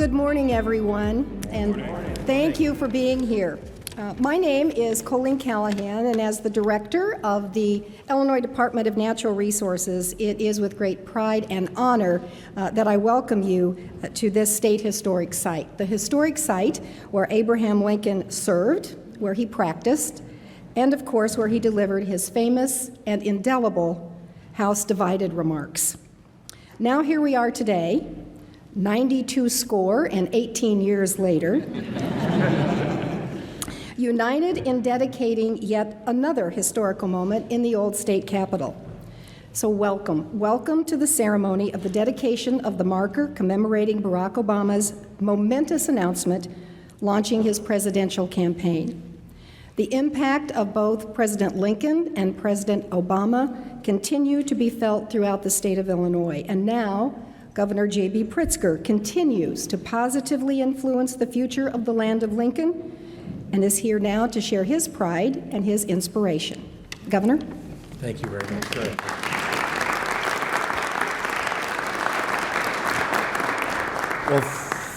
Good morning, everyone, and thank you for being here. My name is Colleen Callahan, and as the director of the Illinois Department of Natural Resources, it is with great pride and honor that I welcome you to this state historic site. The historic site where Abraham Lincoln served, where he practiced, and of course where he delivered his famous and indelible House Divided remarks. Now here we are today, 92 score and 18 years later, united in dedicating yet another historical moment in the old state capitol. So welcome to the ceremony of the dedication of the marker commemorating Barack Obama's momentous announcement launching his presidential campaign. The impact of both President Lincoln and President Obama continue to be felt throughout the state of Illinois, and now Governor J.B. Pritzker continues to positively influence the future of the land of Lincoln and is here now to share his pride and his inspiration. Governor? Thank you very much, sir. Well,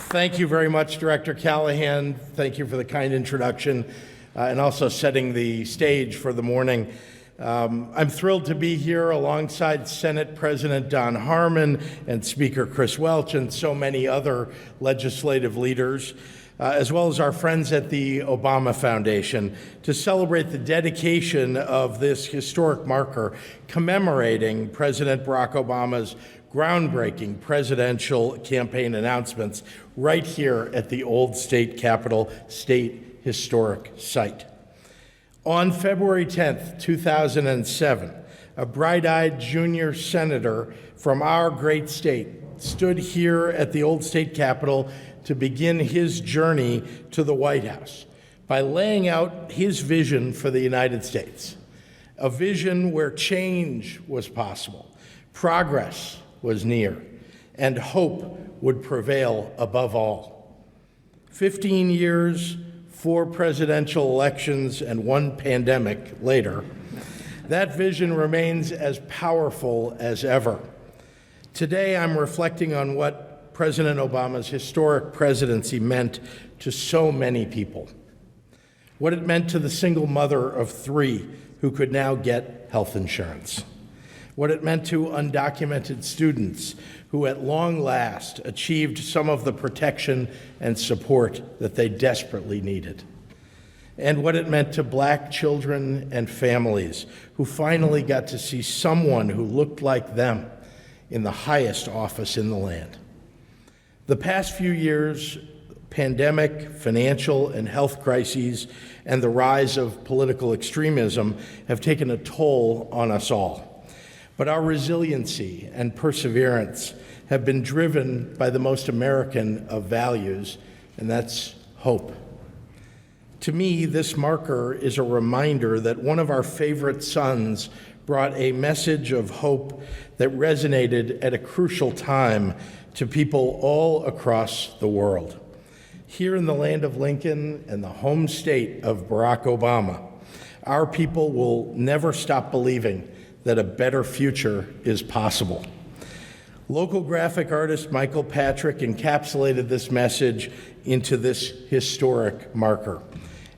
thank you very much, Director Callahan. Thank you for the kind introduction and also setting the stage for the morning. I'm thrilled to be here alongside Senate President Don Harmon and Speaker Chris Welch and so many other legislative leaders, as well as our friends at the Obama Foundation, to celebrate the dedication of this historic marker commemorating President Barack Obama's groundbreaking presidential campaign announcements right here at the old state capitol state historic site. On February 10th, 2007, a bright-eyed junior senator from our great state stood here at the old state capitol to begin his journey to the White House by laying out his vision for the United States, a vision where change was possible, progress was near, and hope would prevail above all. 15 years, 4 presidential elections, and 1 pandemic later, that vision remains as powerful as ever. Today, I'm reflecting on what President Obama's historic presidency meant to so many people, what it meant to the single mother of 3 who could now get health insurance, what it meant to undocumented students who at long last achieved some of the protection and support that they desperately needed, and what it meant to Black children and families who finally got to see someone who looked like them in the highest office in the land. The past few years, pandemic, financial, and health crises, and the rise of political extremism have taken a toll on us all. But our resiliency and perseverance have been driven by the most American of values, and that's hope. To me, this marker is a reminder that one of our favorite sons brought a message of hope that resonated at a crucial time to people all across the world. Here in the land of Lincoln and the home state of Barack Obama, our people will never stop believing that a better future is possible. Local graphic artist Michael Patrick encapsulated this message into this historic marker,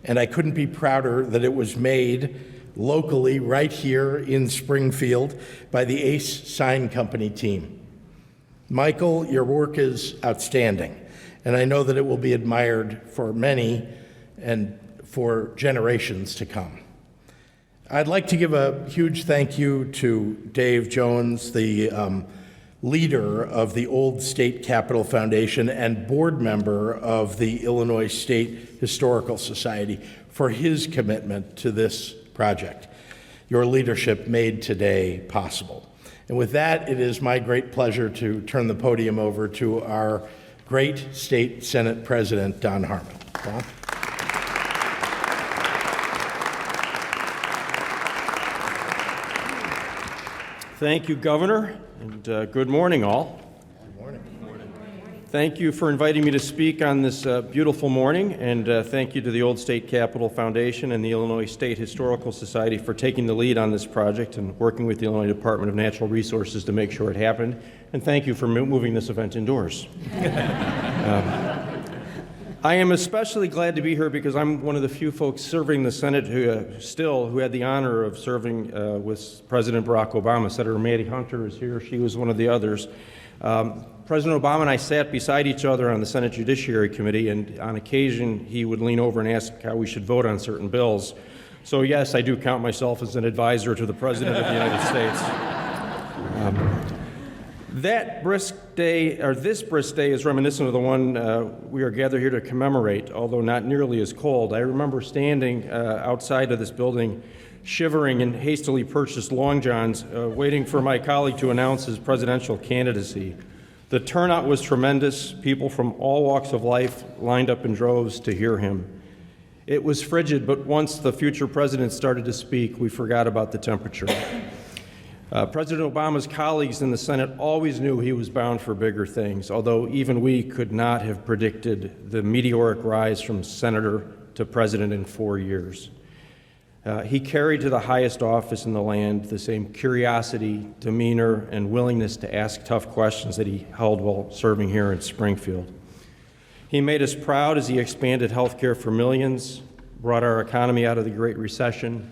and I couldn't be prouder that it was made locally right here in Springfield by the Ace Sign Company team. Michael, your work is outstanding, and I know that it will be admired for many and for generations to come. I'd like to give a huge thank you to Dave Jones, the leader of the Old State Capitol Foundation and board member of the Illinois State Historical Society, for his commitment to this project. Your leadership made today possible. And with that, it is my great pleasure to turn the podium over to our great State Senate President, Don Harmon. Don? Thank you, Governor, and good morning, all. Good morning. Thank you for inviting me to speak on this beautiful morning, and thank you to the Old State Capitol Foundation and the Illinois State Historical Society for taking the lead on this project and working with the Illinois Department of Natural Resources to make sure it happened. And thank you for moving this event indoors. I am especially glad to be here because I'm one of the few folks serving the Senate who had the honor of serving with President Barack Obama. Senator Maddie Hunter is here. She was one of the others. President Obama and I sat beside each other on the Senate Judiciary Committee, and on occasion he would lean over and ask how we should vote on certain bills. So yes, I do count myself as an advisor to the President of the United States. This brisk day is reminiscent of the one we are gathered here to commemorate, although not nearly as cold. I remember standing outside of this building, shivering in hastily purchased long johns, waiting for my colleague to announce his presidential candidacy. The turnout was tremendous. People from all walks of life lined up in droves to hear him. It was frigid, but once the future president started to speak, we forgot about the temperature. President Obama's colleagues in the Senate always knew he was bound for bigger things, although even we could not have predicted the meteoric rise from senator to president in 4 years. He carried to the highest office in the land the same curiosity, demeanor, and willingness to ask tough questions that he held while serving here in Springfield. He made us proud as he expanded health care for millions, brought our economy out of the Great Recession,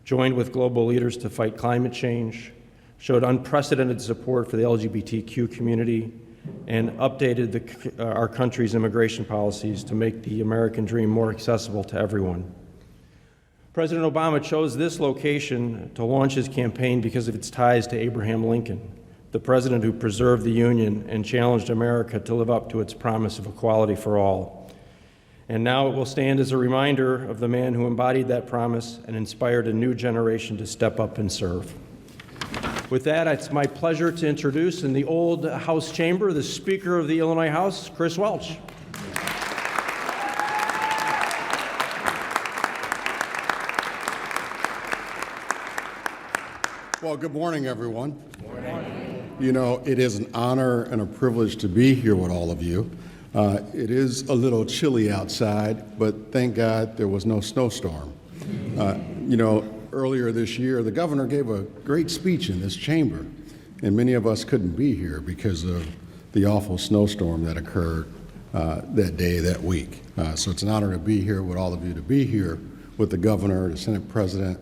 joined with global leaders to fight climate change, showed unprecedented support for the LGBTQ community, and updated our country's immigration policies to make the American dream more accessible to everyone. President Obama chose this location to launch his campaign because of its ties to Abraham Lincoln, the president who preserved the Union and challenged America to live up to its promise of equality for all. And now it will stand as a reminder of the man who embodied that promise and inspired a new generation to step up and serve. With that, it's my pleasure to introduce in the old House chamber the Speaker of the Illinois House, Chris Welch. Well, good morning, everyone. Good morning. You know, it is an honor and a privilege to be here with all of you. It is a little chilly outside, but thank God there was no snowstorm. Earlier this year, the governor gave a great speech in this chamber, and many of us couldn't be here because of the awful snowstorm that occurred that day, that week. So it's an honor to be here with all of you, to be here with the governor, the Senate president,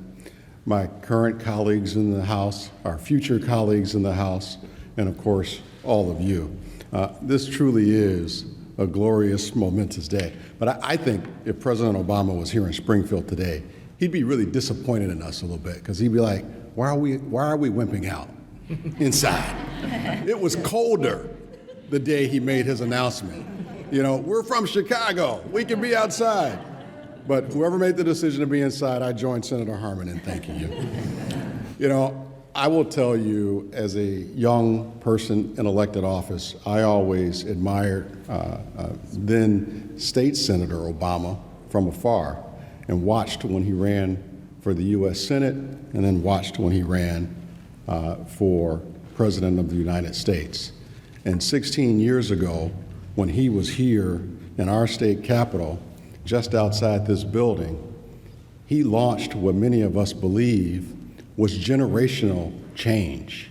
my current colleagues in the House, our future colleagues in the House, and of course, all of you. This truly is a glorious, momentous day. But I think if President Obama was here in Springfield today, he'd be really disappointed in us a little bit, because he'd be like, why are we wimping out inside? It was colder the day he made his announcement. You know, we're from Chicago. We can be outside. But whoever made the decision to be inside, I join Senator Harman in thanking you. You know, I will tell you, as a young person in elected office, I always admired then State Senator Obama from afar, and watched when he ran for the U.S. Senate, and then watched when he ran for President of the United States. And 16 years ago, when he was here in our state capitol, just outside this building, he launched what many of us believe was generational change.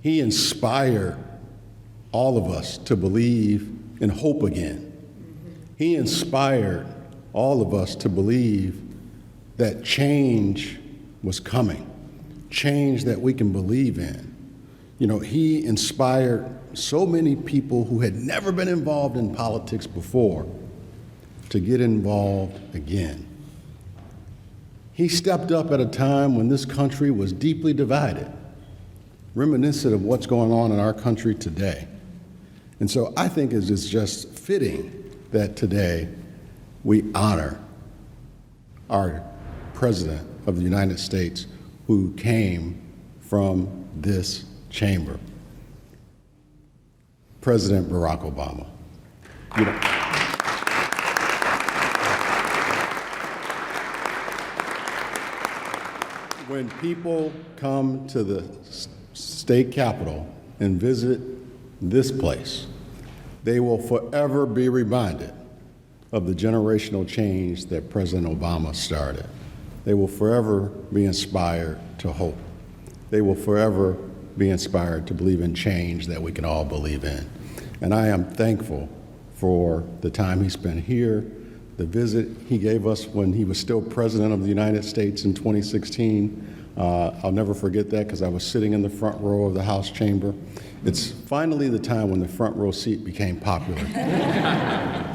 He inspired all of us to believe in hope again. He inspired all of us to believe that change was coming, change that we can believe in. You know, he inspired so many people who had never been involved in politics before to get involved again. He stepped up at a time when this country was deeply divided, reminiscent of what's going on in our country today. And so I think it is just fitting that today we honor our President of the United States, who came from this chamber, President Barack Obama. You know, when people come to the state capitol and visit this place, they will forever be reminded of the generational change that President Obama started. They will forever be inspired to hope. They will forever be inspired to believe in change that we can all believe in. And I am thankful for the time he spent here, the visit he gave us when he was still President of the United States in 2016. I'll never forget that because I was sitting in the front row of the House chamber. It's finally the time when the front row seat became popular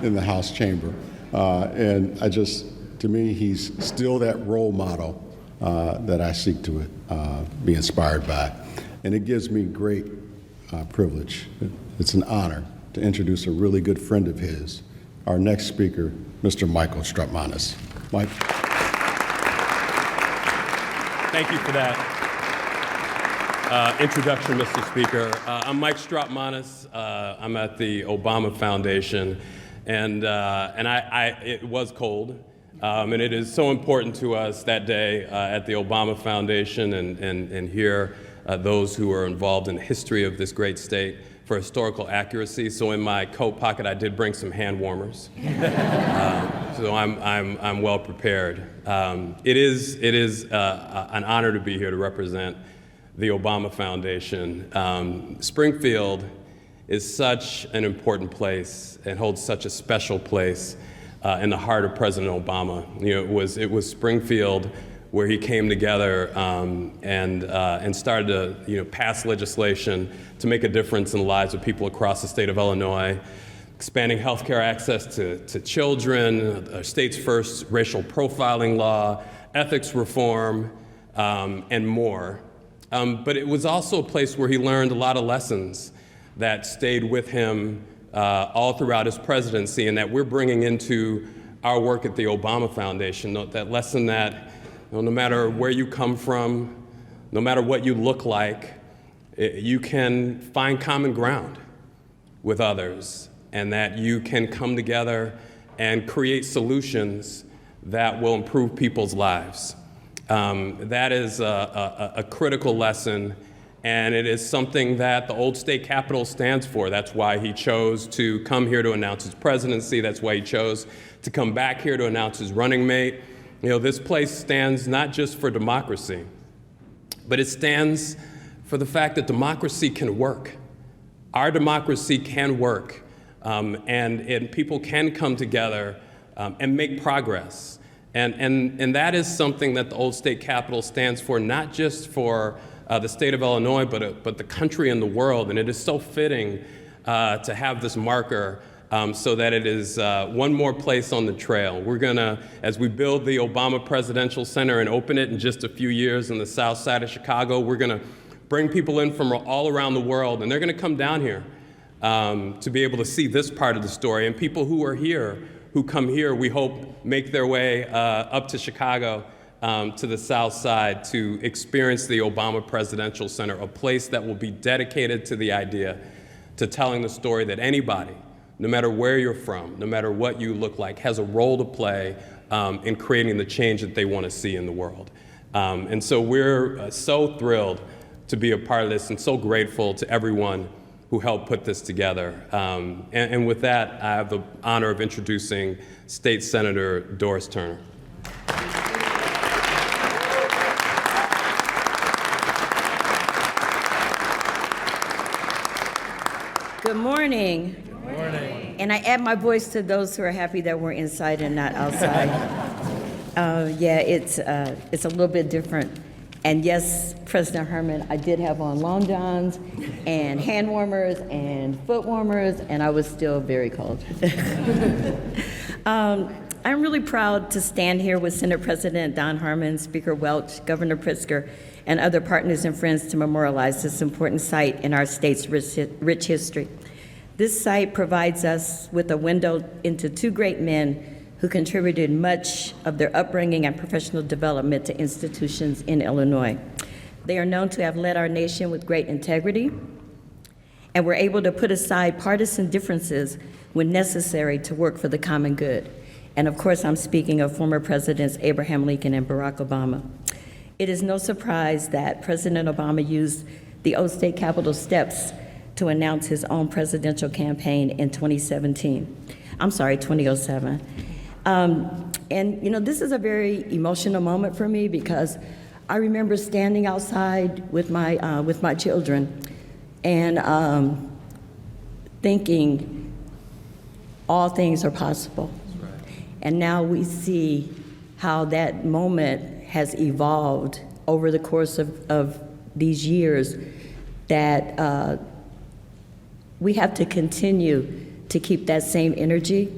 in the House chamber. And to me, he's still that role model that I seek to be inspired by. And it gives me great privilege. It's an honor to introduce a really good friend of his, our next speaker, Mr. Michael Strautmanis. Mike. Thank you for that introduction, Mr. Speaker. I'm Mike Strautmanis. I'm at the Obama Foundation, and it was cold, and it is so important to us that day at the Obama Foundation and hear those who are involved in the history of this great state for historical accuracy. So in my coat pocket, I did bring some hand warmers. So I'm well prepared. It is an honor to be here to represent the Obama Foundation. Springfield is such an important place and holds such a special place in the heart of President Obama. You know, it was Springfield where he came together and started to pass legislation to make a difference in the lives of people across the state of Illinois, expanding healthcare access to children, our state's first racial profiling law, ethics reform, and more. But it was also a place where he learned a lot of lessons that stayed with him all throughout his presidency and that we're bringing into our work at the Obama Foundation. That lesson that no matter where you come from, no matter what you look like, you can find common ground with others, and that you can come together and create solutions that will improve people's lives. That is a critical lesson, and it is something that the Old State Capitol stands for. That's why he chose to come here to announce his presidency. That's why he chose to come back here to announce his running mate. You know, this place stands not just for democracy, but it stands for the fact that democracy can work. Our democracy can work, and people can come together and make progress. And that is something that the Old State Capitol stands for, not just for the state of Illinois, but the country and the world. And it is so fitting to have this marker so that it is one more place on the trail. We're gonna, as we build the Obama Presidential Center and open it in just a few years in the south side of Chicago, we're gonna bring people in from all around the world, and they're gonna come down here to be able to see this part of the story. And people who are here, who come here, we hope make their way up to Chicago, to the south side to experience the Obama Presidential Center, a place that will be dedicated to the idea, to telling the story that anybody, no matter where you're from, no matter what you look like, has a role to play in creating the change that they want to see in the world. And so we're so thrilled to be a part of this and so grateful to everyone who helped put this together. And with that, I have the honor of introducing State Senator Doris Turner. Good morning. Good morning. And I add my voice to those who are happy that we're inside and not outside. Yeah, it's a little bit different. And yes, President Herman, I did have on long johns and hand warmers and foot warmers, and I was still very cold. I'm really proud to stand here with Senate President Don Harmon, Speaker Welch, Governor Pritzker, and other partners and friends to memorialize this important site in our state's rich history. This site provides us with a window into two great men who contributed much of their upbringing and professional development to institutions in Illinois. They are known to have led our nation with great integrity and were able to put aside partisan differences when necessary to work for the common good. And of course, I'm speaking of former Presidents Abraham Lincoln and Barack Obama. It is no surprise that President Obama used the Old State Capitol steps to announce his own presidential campaign in 2007. And you know, this is a very emotional moment for me because I remember standing outside with my children and thinking, all things are possible. And now we see how that moment has evolved over the course of these years, that we have to continue to keep that same energy,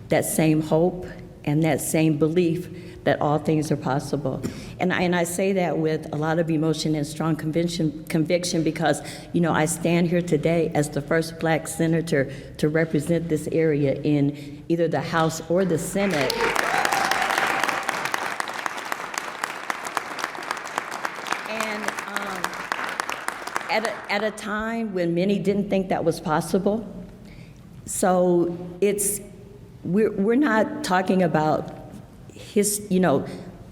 that same hope, and that same belief that all things are possible. And I say that with a lot of emotion and strong conviction because, I stand here today as the first Black senator to represent this area in either the House or the Senate. And at a time when many didn't think that was possible. So we're not talking about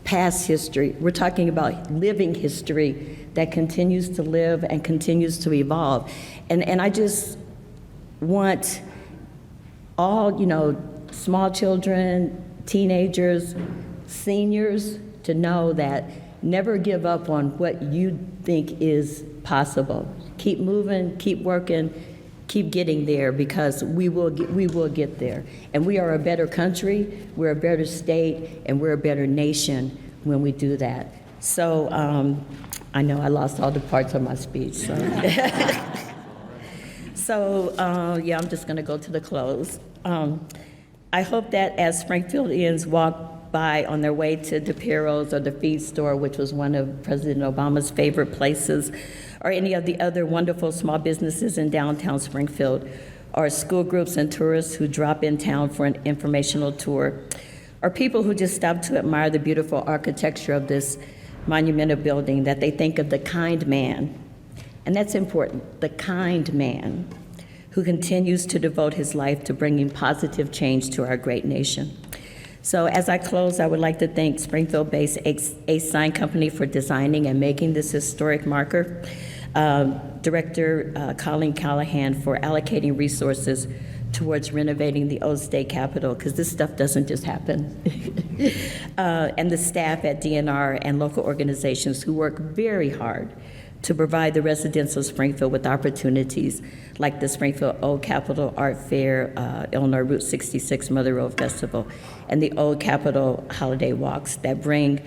past history. We're talking about living history that continues to live and continues to evolve. And I just want all, small children, teenagers, seniors to know that never give up on what you think is possible. Keep moving, keep working, keep getting there, because we will get there. And we are a better country, we're a better state, and we're a better nation when we do that. So I know I lost all the parts of my speech. So, I'm just going to go to the close. I hope that as Springfieldians walk by on their way to DePiero's or the feed store, which was one of President Obama's favorite places, or any of the other wonderful small businesses in downtown Springfield, or school groups and tourists who drop in town for an informational tour, or people who just stop to admire the beautiful architecture of this monumental building, that they think of the kind man, and that's important, the kind man who continues to devote his life to bringing positive change to our great nation. So as I close, I would like to thank Springfield-based Ace Sign Company for designing and making this historic marker, Director Colleen Callahan for allocating resources towards renovating the old state capitol, because this stuff doesn't just happen, and the staff at DNR and local organizations who work very hard to provide the residents of Springfield with opportunities like the Springfield Old Capitol Art Fair, Illinois Route 66 Mother Road Festival, and the Old Capitol Holiday Walks that bring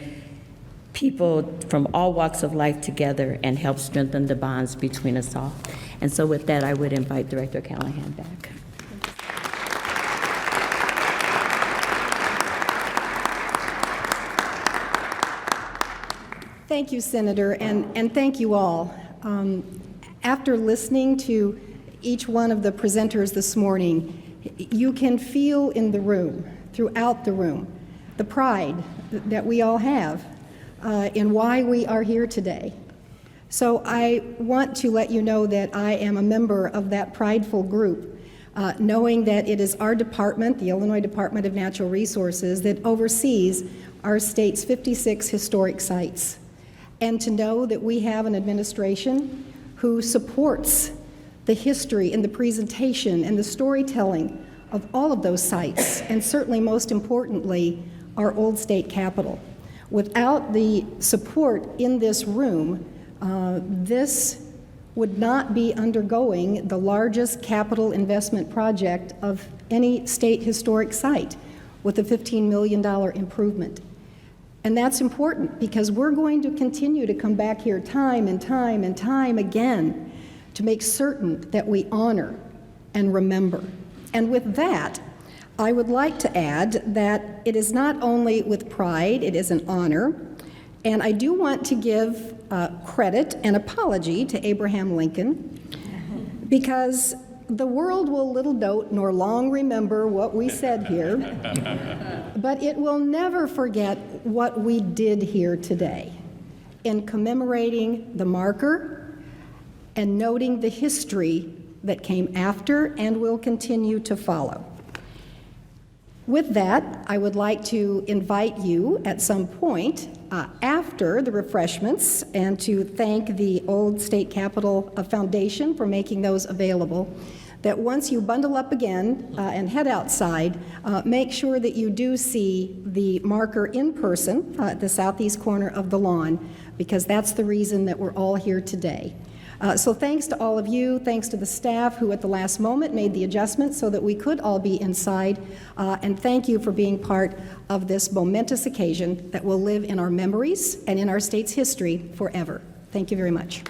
people from all walks of life together and help strengthen the bonds between us all. And so with that, I would invite Director Callahan back. Thank you, Senator, and thank you all. After listening to each one of the presenters this morning, you can feel in the room, throughout the room, the pride that we all have in why we are here today. So I want to let you know that I am a member of that prideful group, knowing that it is our department, the Illinois Department of Natural Resources, that oversees our state's 56 historic sites. And to know that we have an administration who supports the history and the presentation and the storytelling of all of those sites, and certainly most importantly, our old state capitol. Without the support in this room, this would not be undergoing the largest capital investment project of any state historic site with a $15 million improvement. And that's important because we're going to continue to come back here time and time and time again to make certain that we honor and remember. And with that, I would like to add that it is not only with pride, it is an honor. And I do want to give credit and apology to Abraham Lincoln, because the world will little note nor long remember what we said here, but it will never forget what we did here today in commemorating the marker and noting the history that came after and will continue to follow. With that, I would like to invite you at some point after the refreshments and to thank the Old State Capitol Foundation for making those available, that once you bundle up again and head outside, make sure that you do see the marker in person at the southeast corner of the lawn, because that's the reason that we're all here today. So thanks to all of you, thanks to the staff who at the last moment made the adjustment so that we could all be inside, and thank you for being part of this momentous occasion that will live in our memories and in our state's history forever. Thank you very much.